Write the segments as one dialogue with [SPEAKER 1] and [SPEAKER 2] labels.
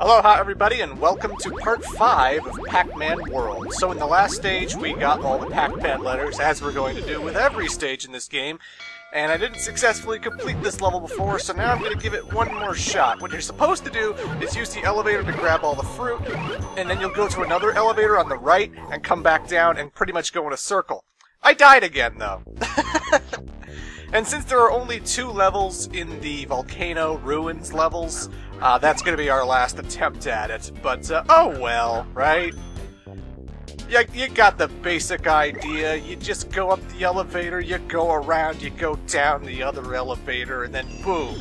[SPEAKER 1] Aloha everybody and welcome to part 5 of Pac-Man World. So in the last stage we got all the Pac-Man letters, as we're going to do with every stage in this game. And I didn't successfully complete this level before, so now I'm going to give it one more shot. What you're supposed to do is use the elevator to grab all the fruit, and then you'll go to another elevator on the right and come back down and pretty much go in a circle. I died again though. And since there are only 2 levels in the Volcano Ruins levels, that's going to be our last attempt at it. But, oh well, right? You got the basic idea. You just go up the elevator, you go around, you go down the other elevator, and then boom.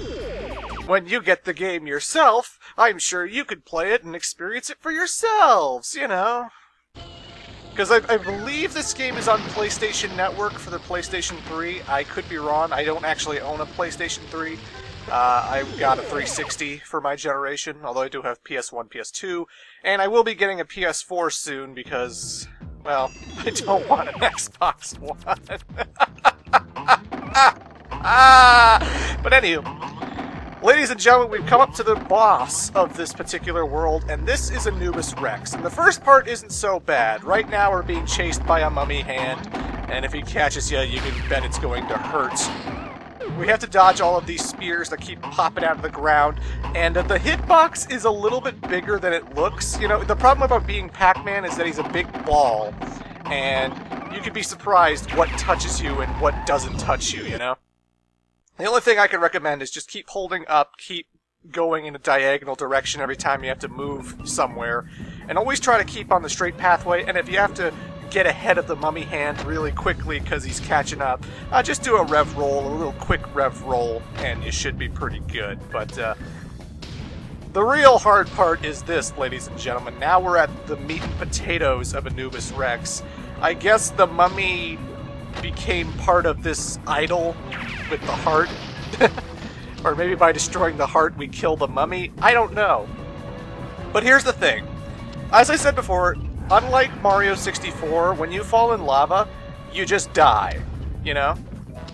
[SPEAKER 1] When you get the game yourself, I'm sure you could play it and experience it for yourselves, you know? Because I believe this game is on PlayStation Network for the PlayStation 3. I could be wrong. I don't actually own a PlayStation 3. I've got a 360 for my generation, although I do have PS1, PS2. And I will be getting a PS4 soon because, well, I don't want an Xbox One. But anywho, ladies and gentlemen, we've come up to the boss of this particular world, and this is Anubis Rex. And the first part isn't so bad. Right now we're being chased by a mummy hand, and if he catches you, you can bet it's going to hurt. We have to dodge all of these spears that keep popping out of the ground, and the hitbox is a little bit bigger than it looks. You know, the problem about being Pac-Man is that he's a big ball, and you can be surprised what touches you and what doesn't touch you, you know? The only thing I can recommend is just keep holding up, keep going in a diagonal direction every time you have to move somewhere, and always try to keep on the straight pathway, and if you have to get ahead of the mummy hand really quickly because he's catching up, just do a rev roll, a little quick rev roll, and you should be pretty good. But the real hard part is this, ladies and gentlemen. Now we're at the meat and potatoes of Anubis Rex. I guess the mummy became part of this idol with the heart. Or maybe by destroying the heart we kill the mummy. I don't know. But here's the thing. As I said before, unlike Mario 64, when you fall in lava, you just die, you know?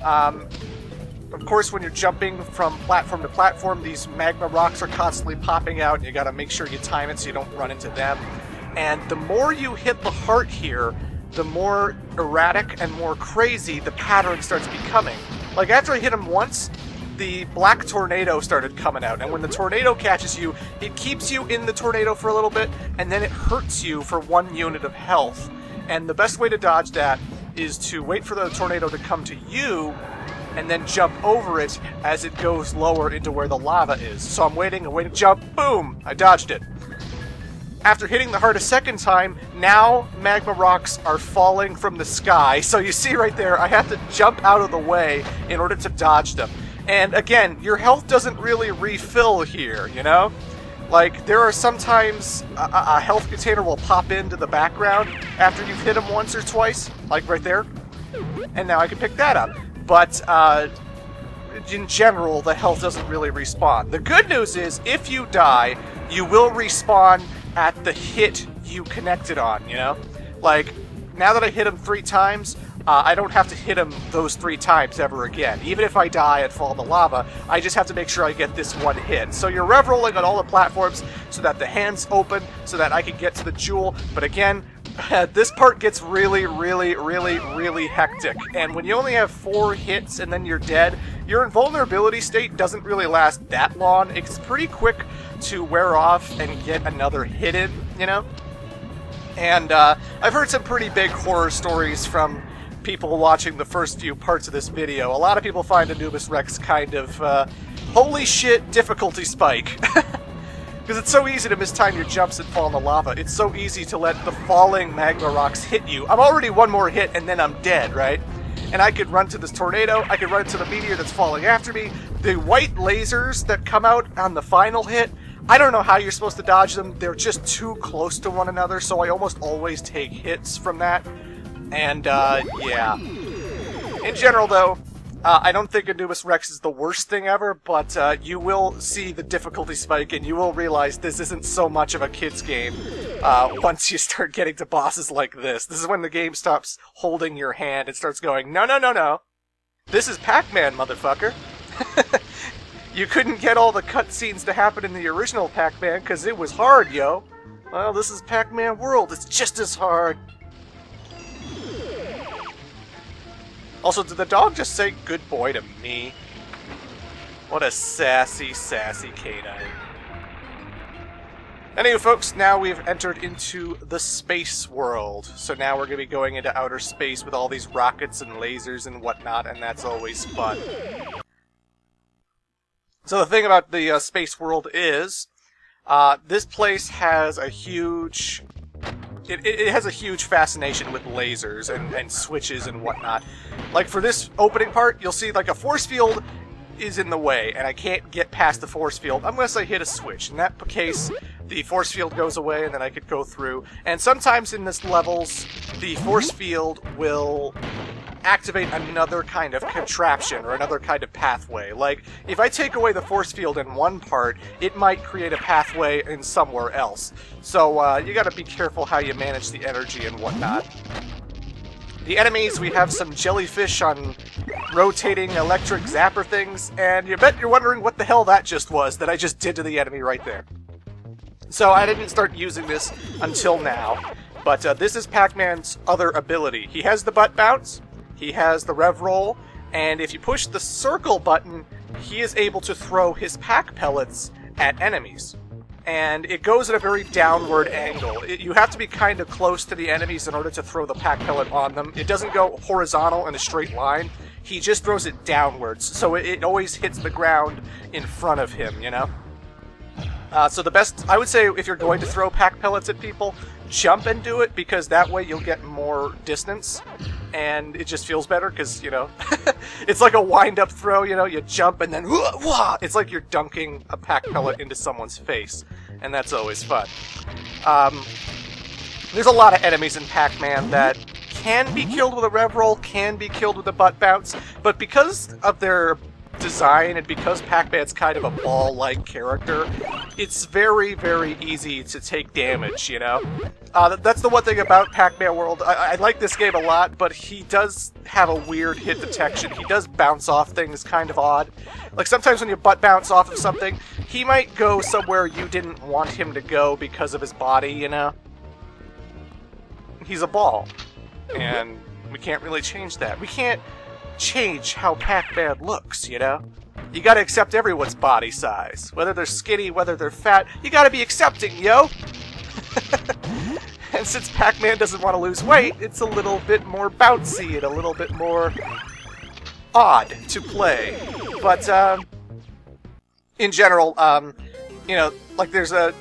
[SPEAKER 1] Of course, when you're jumping from platform to platform, these magma rocks are constantly popping out, and you gotta make sure you time it so you don't run into them. And the more you hit the heart here, the more erratic and more crazy the pattern starts becoming. Like, after I hit him once, the black tornado started coming out, and when the tornado catches you, it keeps you in the tornado for a little bit, and then it hurts you for 1 unit of health. And the best way to dodge that is to wait for the tornado to come to you, and then jump over it as it goes lower into where the lava is. So I'm waiting, jump, boom! I dodged it. After hitting the heart a second time, now magma rocks are falling from the sky, so you see right there, I have to jump out of the way in order to dodge them. And again, your health doesn't really refill here, you know? Like, there are sometimes a health container will pop into the background after you've hit them once or twice, like right there. And now I can pick that up. But, in general, the health doesn't really respawn. The good news is, if you die, you will respawn at the hit you connected on, you know? Like, now that I hit him 3 times, I don't have to hit him those 3 times ever again. Even if I die and fall in the lava, I just have to make sure I get this 1 hit. So you're rev rolling on all the platforms so that the hand's open, so that I can get to the jewel. But again, this part gets really, really, really, really hectic. And when you only have 4 hits and then you're dead, your invulnerability state doesn't really last that long. It's pretty quick to wear off and get another hit in, you know? And I've heard some pretty big horror stories from people watching the first few parts of this video. A lot of people find Anubis Rex kind of, holy shit, difficulty spike. Because it's so easy to mistime your jumps and fall in the lava. It's so easy to let the falling magma rocks hit you. I'm already 1 more hit and then I'm dead, right? And I could run to this tornado, I could run to the meteor that's falling after me. The white lasers that come out on the final hit, I don't know how you're supposed to dodge them. They're just too close to one another, so I almost always take hits from that. And, yeah. In general, though, I don't think Anubis Rex is the worst thing ever, but you will see the difficulty spike, and you will realize this isn't so much of a kid's game once you start getting to bosses like this. This is when the game stops holding your hand and starts going, no, no, no, no. This is Pac-Man, motherfucker. You couldn't get all the cutscenes to happen in the original Pac-Man because it was hard, yo. Well, this is Pac-Man World. It's just as hard. Also, did the dog just say good boy to me? What a sassy, sassy canine. Anyway, folks, now we've entered into the space world. So now we're going to be going into outer space with all these rockets and lasers and whatnot, and that's always fun. So the thing about the space world is, this place has a huge... It has a huge fascination with lasers and switches and whatnot. Like, for this opening part, you'll see, like, a force field is in the way, and I can't get past the force field unless I hit a switch. In that case, the force field goes away, and then I could go through. And sometimes in this levels, the force field will activate another kind of contraption or another kind of pathway. Like, if I take away the force field in one part, it might create a pathway in somewhere else. So you gotta be careful how you manage the energy and whatnot. The enemies, we have some jellyfish on rotating electric zapper things, and you bet you're wondering what the hell that just was that I just did to the enemy right there. So I didn't start using this until now, but this is Pac-Man's other ability. He has the butt bounce, he has the rev roll, and if you push the circle button, he is able to throw his Pac pellets at enemies. And it goes at a very downward angle. You have to be kind of close to the enemies in order to throw the Pac pellet on them. It doesn't go horizontal in a straight line. He just throws it downwards, so it always hits the ground in front of him, you know? So the best, I would say, if you're going to throw Pac pellets at people, jump and do it, because that way you'll get more distance, and it just feels better, because, you know, it's like a wind-up throw, you know, you jump and then, it's like you're dunking a Pac pellet into someone's face, and that's always fun. There's a lot of enemies in Pac-Man that can be killed with a rev roll, can be killed with a butt bounce, but because of their design and because Pac-Man's kind of a ball-like character, it's very, very easy to take damage, you know? That's the one thing about Pac-Man World. I like this game a lot, but he does have a weird hit detection. He does bounce off things kind of odd. Like, sometimes when you butt bounce off of something, he might go somewhere you didn't want him to go because of his body, you know? He's a ball, and we can't really change that. We can't change how Pac-Man looks, you know? You gotta accept everyone's body size. Whether they're skinny, whether they're fat, you gotta be accepting, yo! And since Pac-Man doesn't want to lose weight, it's a little bit more bouncy and a little bit more odd to play. But, in general, you know, like there's a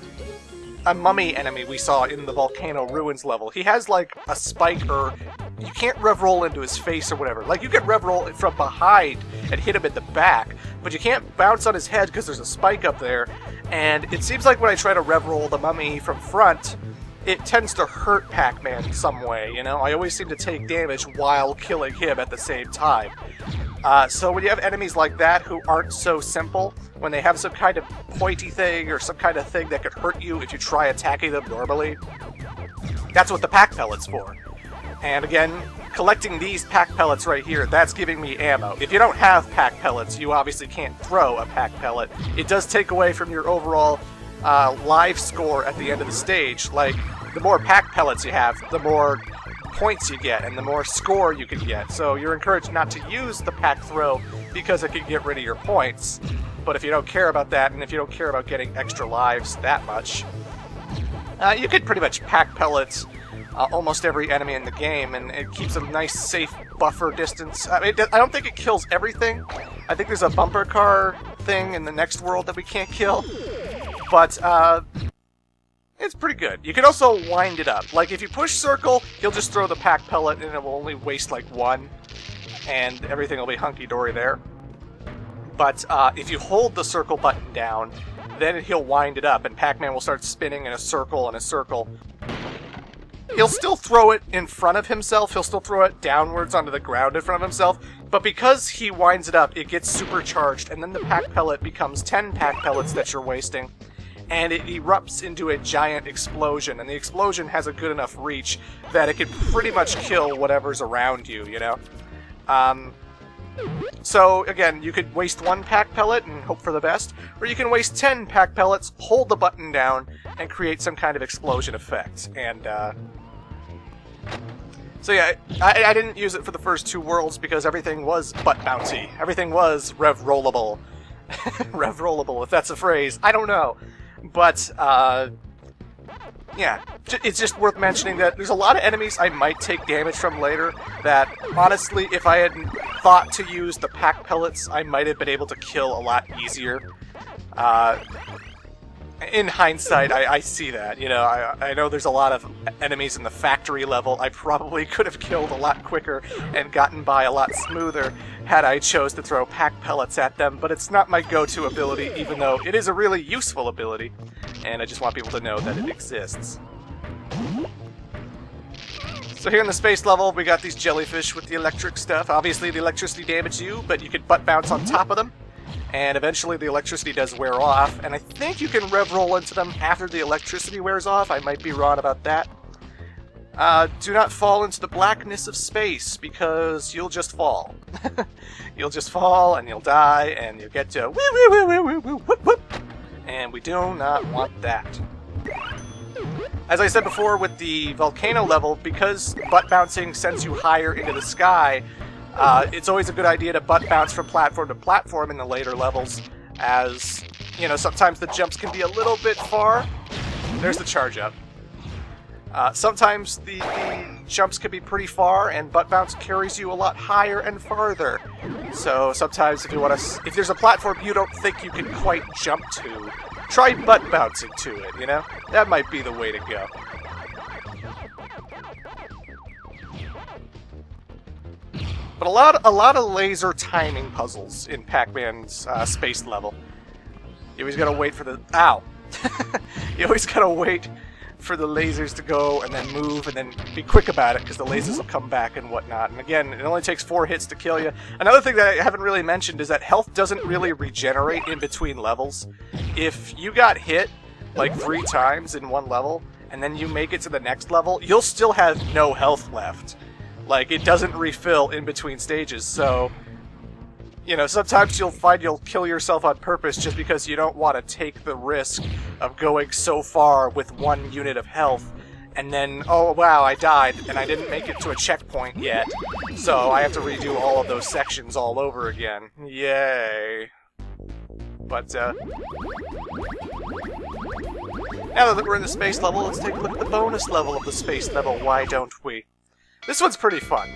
[SPEAKER 1] mummy enemy we saw in the Volcano Ruins level. He has, like, a spike, or you can't rev roll into his face or whatever. Like, you can rev roll it from behind and hit him in the back, but you can't bounce on his head because there's a spike up there. And it seems like when I try to rev roll the mummy from front, it tends to hurt Pac-Man in some way, you know? I always seem to take damage while killing him at the same time. So when you have enemies like that who aren't so simple, when they have some kind of pointy thing or some kind of thing that could hurt you if you try attacking them normally, that's what the Pac pellet's for. And again, collecting these Pac pellets right here, that's giving me ammo. If you don't have Pac pellets, you obviously can't throw a Pac pellet. It does take away from your overall live score at the end of the stage. Like, the more Pac pellets you have, the more points you get, and the more score you can get. So you're encouraged not to use the Pac throw because it can get rid of your points. But if you don't care about that, and if you don't care about getting extra lives that much, you could pretty much Pac pellets almost every enemy in the game, and it keeps a nice, safe buffer distance. I don't think it kills everything. I think there's a bumper car thing in the next world that we can't kill. But, it's pretty good. You can also wind it up. Like, if you push circle, he'll just throw the Pac pellet, and it will only waste, like, one, and everything will be hunky-dory there. But, if you hold the circle button down, then he'll wind it up, and Pac-Man will start spinning in a circle and a circle. He'll still throw it in front of himself, he'll still throw it downwards onto the ground in front of himself, but because he winds it up, it gets supercharged, and then the Pac pellet becomes 10 Pac pellets that you're wasting, and it erupts into a giant explosion, and the explosion has a good enough reach that it can pretty much kill whatever's around you, you know? So, again, you could waste 1 Pac pellet and hope for the best, or you can waste 10 Pac pellets, hold the button down, and create some kind of explosion effect. And, so yeah, I didn't use it for the first 2 worlds because everything was butt bouncy. Everything was rev-rollable. Rev-rollable, if that's a phrase. I don't know. But, yeah, it's just worth mentioning that there's a lot of enemies I might take damage from later that, honestly, if I hadn't thought to use the Pac pellets, I might have been able to kill a lot easier. In hindsight, I see that. You know, I know there's a lot of enemies in the factory level I probably could have killed a lot quicker and gotten by a lot smoother had I chose to throw Pac pellets at them, but it's not my go-to ability, even though it is a really useful ability, and I just want people to know that it exists. So here in the space level, we got these jellyfish with the electric stuff. Obviously, the electricity damages you, but you can butt bounce on top of them. And eventually the electricity does wear off, and I think you can rev roll into them after the electricity wears off. I might be wrong about that. Do not fall into the blackness of space, because you'll just fall. You'll just fall, and you'll die, and you'll get to woo woo woo woo woo whoop whoop. And we do not want that. As I said before with the volcano level, because butt bouncing sends you higher into the sky, it's always a good idea to butt bounce from platform to platform in the later levels, as, you know, sometimes the jumps can be a little bit far. There's the charge up. Sometimes the jumps can be pretty far, and butt bounce carries you a lot higher and farther. So sometimes if you want to, if there's a platform you don't think you can quite jump to, try butt bouncing to it, you know? That might be the way to go. But a lot of laser timing puzzles in Pac-Man's space level. You always gotta wait for the... Ow! You always gotta wait for the lasers to go and then move and then be quick about it because the lasers will come back and whatnot. And again, it only takes 4 hits to kill you. Another thing that I haven't really mentioned is that health doesn't really regenerate in between levels. If you got hit like 3 times in one level and then you make it to the next level, you'll still have no health left. Like, it doesn't refill in between stages, so, you know, sometimes you'll find you'll kill yourself on purpose just because you don't want to take the risk of going so far with 1 unit of health, and then, oh wow, I died, and I didn't make it to a checkpoint yet, so I have to redo all of those sections all over again. Yay. But, now that we're in the space level, let's take a look at the bonus level of the space level, why don't we? This one's pretty fun.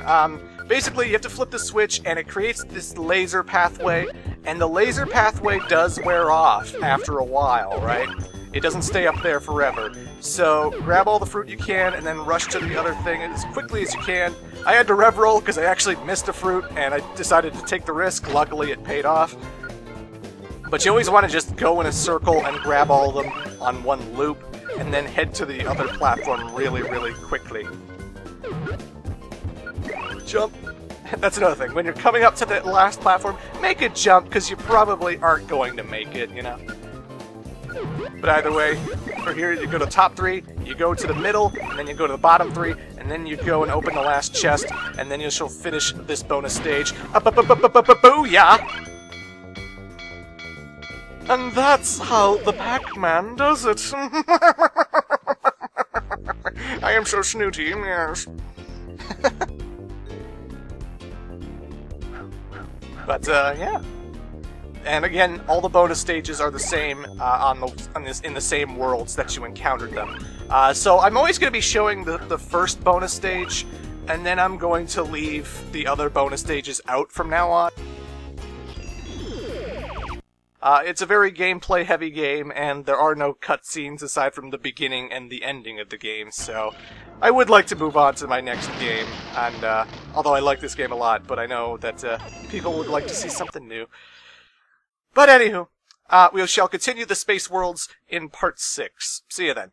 [SPEAKER 1] Basically, you have to flip the switch, and it creates this laser pathway, and the laser pathway does wear off after a while, right? It doesn't stay up there forever. So, grab all the fruit you can, and then rush to the other thing as quickly as you can. I had to rev roll because I actually missed a fruit, and I decided to take the risk. Luckily, it paid off. But you always want to just go in a circle and grab all of them on one loop, and then head to the other platform really, really quickly. Jump. That's another thing. When you're coming up to the last platform, make a jump, because you probably aren't going to make it, you know? But either way, for here, you go to the top 3, you go to the middle, and then you go to the bottom 3, and then you go and open the last chest, and then you shall finish this bonus stage. Booyah! And that's how the Pac-Man does it. I am so snooty, yes. But, yeah. And again, all the bonus stages are the same in the same worlds that you encountered them. So I'm always going to be showing the first bonus stage, and then I'm going to leave the other bonus stages out from now on. It's a very gameplay-heavy game, and there are no cutscenes aside from the beginning and the ending of the game, so I would like to move on to my next game, and although I like this game a lot, but I know that people would like to see something new. But anywho, we shall continue the Space Worlds in Part 6. See you then.